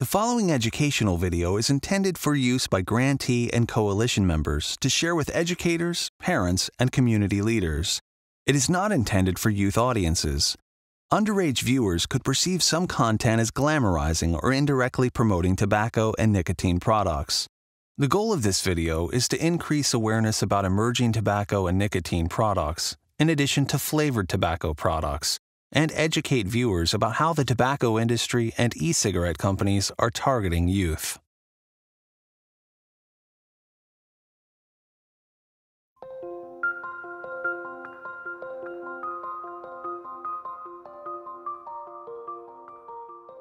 The following educational video is intended for use by grantee and coalition members to share with educators, parents, and community leaders. It is not intended for youth audiences. Underage viewers could perceive some content as glamorizing or indirectly promoting tobacco and nicotine products. The goal of this video is to increase awareness about emerging tobacco and nicotine products, in addition to flavored tobacco products, and educate viewers about how the tobacco industry and e-cigarette companies are targeting youth.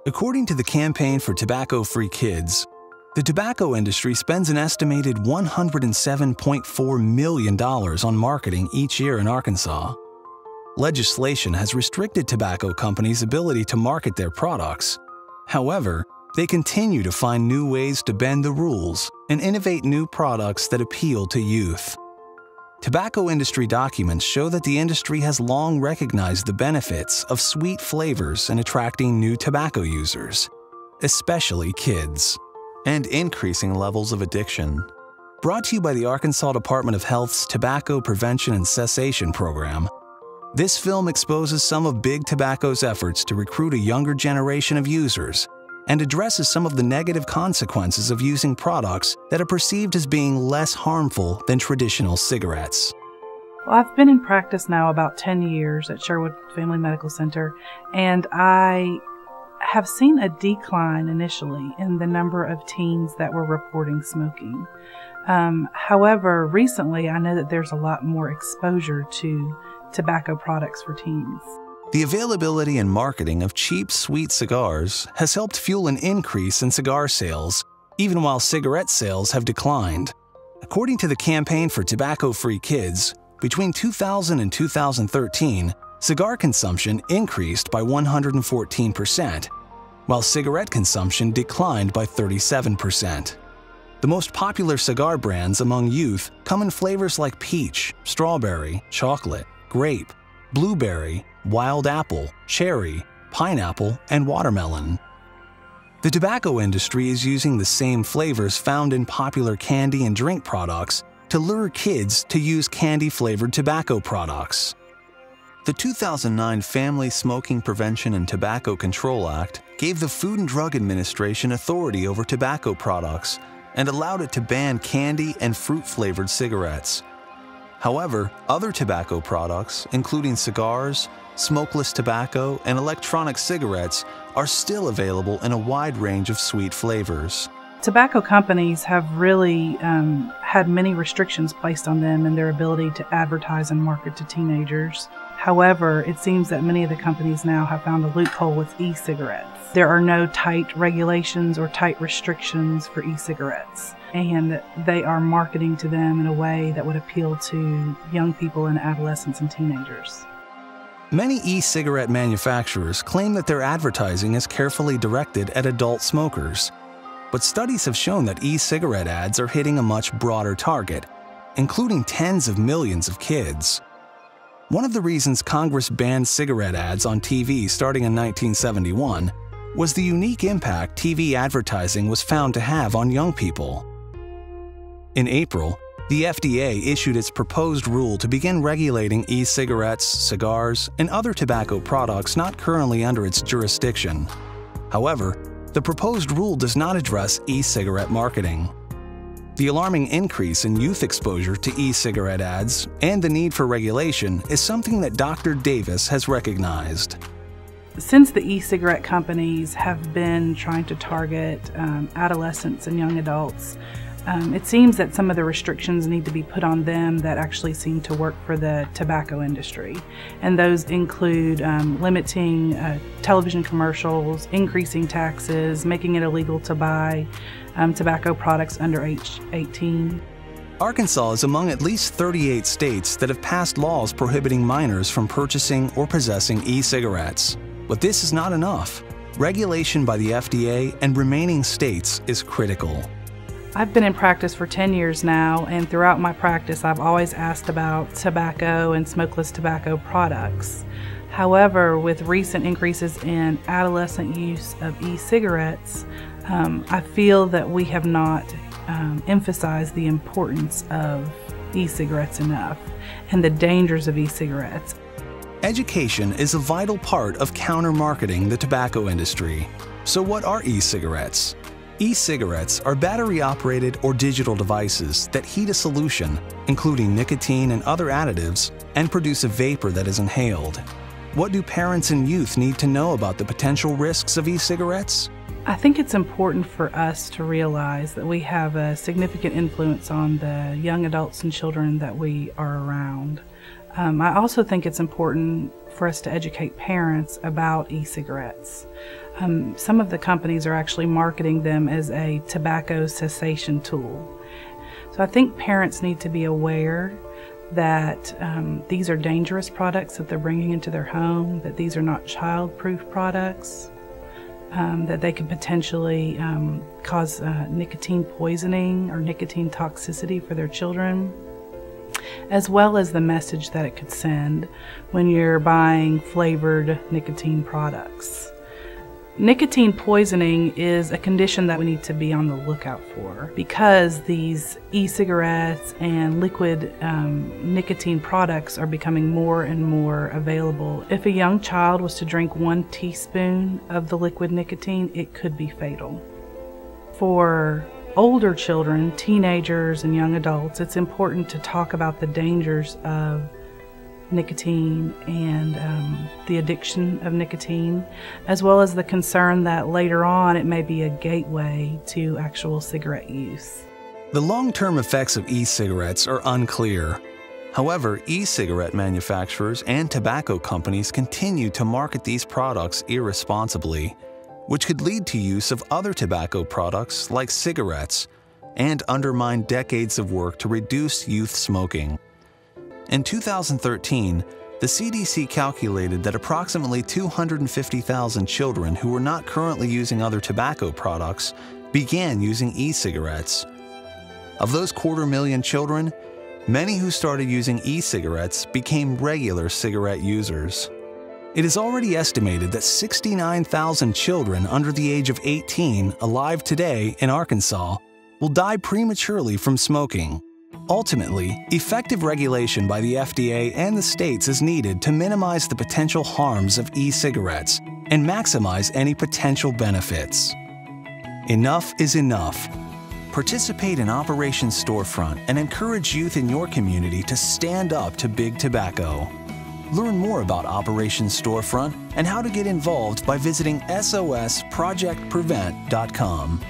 According to the Campaign for Tobacco-Free Kids, the tobacco industry spends an estimated $107.4 million on marketing each year in Arkansas. Legislation has restricted tobacco companies' ability to market their products. However, they continue to find new ways to bend the rules and innovate new products that appeal to youth. Tobacco industry documents show that the industry has long recognized the benefits of sweet flavors in attracting new tobacco users, especially kids, and increasing levels of addiction. Brought to you by the Arkansas Department of Health's Tobacco Prevention and Cessation Program, this film exposes some of Big Tobacco's efforts to recruit a younger generation of users and addresses some of the negative consequences of using products that are perceived as being less harmful than traditional cigarettes. Well, I've been in practice now about 10 years at Sherwood Family Medical Center, and I have seen a decline initially in the number of teens that were reporting smoking. However, recently I know that there's a lot more exposure to tobacco products for teens. The availability and marketing of cheap, sweet cigars has helped fuel an increase in cigar sales, even while cigarette sales have declined. According to the Campaign for Tobacco-Free Kids, between 2000 and 2013, cigar consumption increased by 114%, while cigarette consumption declined by 37%. The most popular cigar brands among youth come in flavors like peach, strawberry, chocolate, grape, blueberry, wild apple, cherry, pineapple, and watermelon. The tobacco industry is using the same flavors found in popular candy and drink products to lure kids to use candy-flavored tobacco products. The 2009 Family Smoking Prevention and Tobacco Control Act gave the Food and Drug Administration authority over tobacco products and allowed it to ban candy and fruit-flavored cigarettes. However, other tobacco products, including cigars, smokeless tobacco, and electronic cigarettes, are still available in a wide range of sweet flavors. Tobacco companies have really had many restrictions placed on them in their ability to advertise and market to teenagers. However, it seems that many of the companies now have found a loophole with e-cigarettes. There are no tight regulations or tight restrictions for e-cigarettes, and they are marketing to them in a way that would appeal to young people and adolescents and teenagers. Many e-cigarette manufacturers claim that their advertising is carefully directed at adult smokers, but studies have shown that e-cigarette ads are hitting a much broader target, including tens of millions of kids. One of the reasons Congress banned cigarette ads on TV starting in 1971 was the unique impact TV advertising was found to have on young people. In April, the FDA issued its proposed rule to begin regulating e-cigarettes, cigars, and other tobacco products not currently under its jurisdiction. However, the proposed rule does not address e-cigarette marketing. The alarming increase in youth exposure to e-cigarette ads and the need for regulation is something that Dr. Davis has recognized. Since the e-cigarette companies have been trying to target adolescents and young adults, it seems that some of the restrictions need to be put on them that actually seem to work for the tobacco industry. And those include limiting television commercials, increasing taxes, making it illegal to buy tobacco products under age 18. Arkansas is among at least 38 states that have passed laws prohibiting minors from purchasing or possessing e-cigarettes. But this is not enough. Regulation by the FDA and remaining states is critical. I've been in practice for 10 years now, and throughout my practice I've always asked about tobacco and smokeless tobacco products. However, with recent increases in adolescent use of e-cigarettes, I feel that we have not emphasized the importance of e-cigarettes enough and the dangers of e-cigarettes. Education is a vital part of counter-marketing the tobacco industry. So what are e-cigarettes? E-cigarettes are battery-operated or digital devices that heat a solution, including nicotine and other additives, and produce a vapor that is inhaled. What do parents and youth need to know about the potential risks of e-cigarettes? I think it's important for us to realize that we have a significant influence on the young adults and children that we are around. I also think it's important for us to educate parents about e-cigarettes. Some of the companies are actually marketing them as a tobacco cessation tool. So I think parents need to be aware that these are dangerous products that they're bringing into their home, that these are not child-proof products, that they could potentially cause nicotine poisoning or nicotine toxicity for their children, as well as the message that it could send when you're buying flavored nicotine products. Nicotine poisoning is a condition that we need to be on the lookout for because these e-cigarettes and liquid nicotine products are becoming more and more available. If a young child was to drink 1 teaspoon of the liquid nicotine, it could be fatal. For older children, teenagers, and young adults, it's important to talk about the dangers of nicotine and the addiction of nicotine, as well as the concern that later on it may be a gateway to actual cigarette use. The long-term effects of e-cigarettes are unclear. However, e-cigarette manufacturers and tobacco companies continue to market these products irresponsibly, which could lead to use of other tobacco products like cigarettes and undermine decades of work to reduce youth smoking. In 2013, the CDC calculated that approximately 250,000 children who were not currently using other tobacco products began using e-cigarettes. Of those 250,000 children, many who started using e-cigarettes became regular cigarette users. It is already estimated that 69,000 children under the age of 18 alive today in Arkansas will die prematurely from smoking. Ultimately, effective regulation by the FDA and the states is needed to minimize the potential harms of e-cigarettes and maximize any potential benefits. Enough is enough. Participate in Operation Storefront and encourage youth in your community to stand up to big tobacco. Learn more about Operation Storefront and how to get involved by visiting sosprojectprevent.com.